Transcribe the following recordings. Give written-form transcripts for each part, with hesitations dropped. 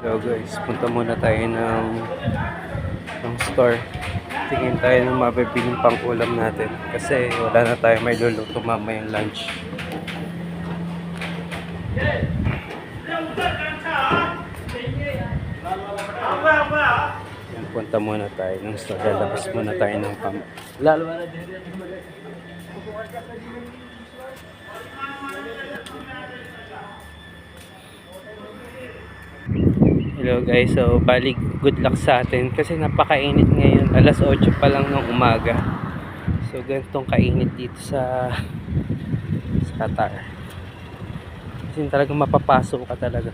So guys, punta muna tayo ng store. Tingin tayo ng mabibiling pang ulam natin. Kasi wala na tayo may luluto mamayang lunch. Yan, punta muna tayo ng store. Lalabas muna tayo ng lalo na hello guys, so balik good luck sa atin kasi napakainit ngayon, alas 8 pa lang ng umaga. So ganitong kainit dito sa Qatar. Kasi talagang mapapasok ka talaga.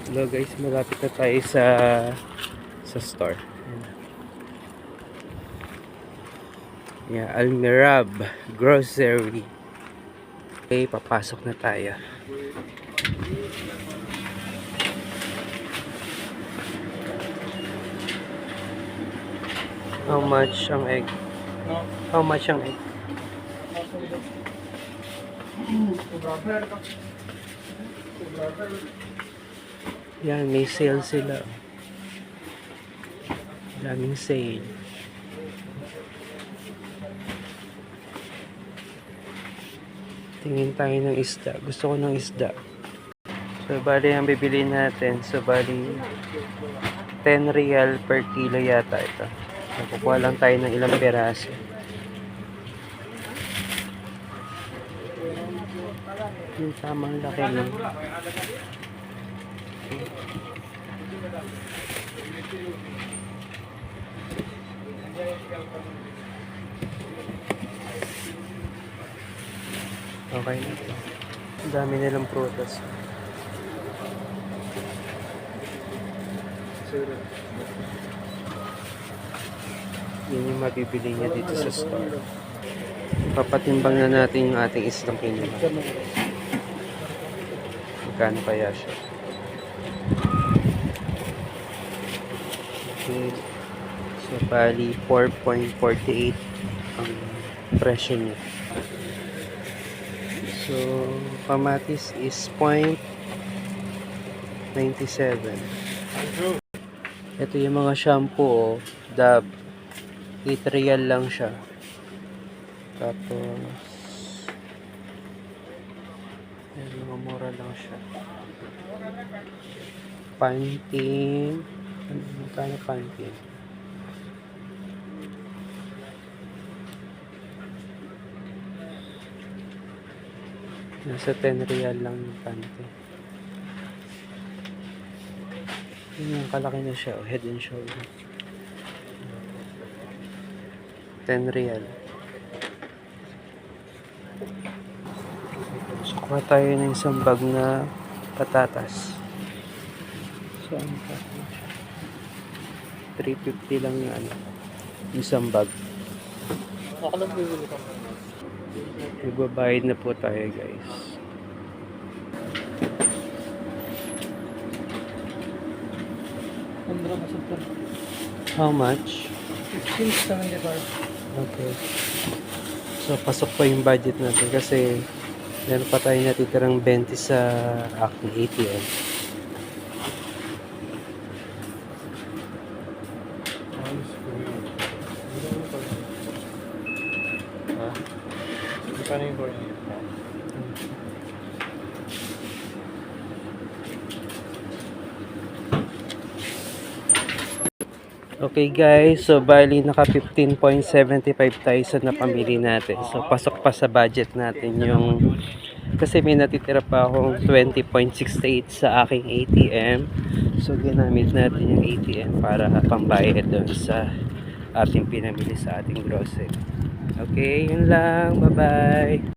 Hello guys, malapit na tayo sa store. Yeah, Almirab Grocery. Okay, papasok na tayo. How much ang egg? How much ang egg? Yan, may sale sila. Daming sale. Tingin tayo ng isda. Gusto ko ng isda. So, bali ang bibili natin. So, bali 10 real per kilo yata ito. Nakukuha lang tayo ng ilang peraso. Yung tamang laki lang. Okay na ito. Ang dami nilang prutas. Yan yung mabibili niya dito sa store. Papatimbang na natin yung ating islang kinuha. Magkano kaya siya? Okay. So, bali 4.48 ang presyo niya. So, kamatis is 0.97. Ito yung mga shampoo, Dove. 8 real lang siya. Tapos, yan, mga mura lang siya. Pantene. Magkano Pantene? Nasa 10 real lang yung Pantene. Yun yung kalaki na siya, Head and Shoulder. 10 real. So, kuha tayo ng isang bag na patatas. Saan pa? 350 lang yung ano. Isang bag. Magbabayad na po tayo guys. How much? 15.75. Okay. So, pasok pa yung budget natin kasi meron pa tayo natitirang 20 sa aking ATM. Paano yung board niya? Okay guys, so bali naka 15.75 tayo sa napamili natin. So pasok pa sa budget natin yung kasi may natitira pa akong 20.68 sa aking ATM. So ginamit natin yung ATM para pambayad doon sa ating pinamili sa ating grocery. Okay, yun lang. Bye-bye.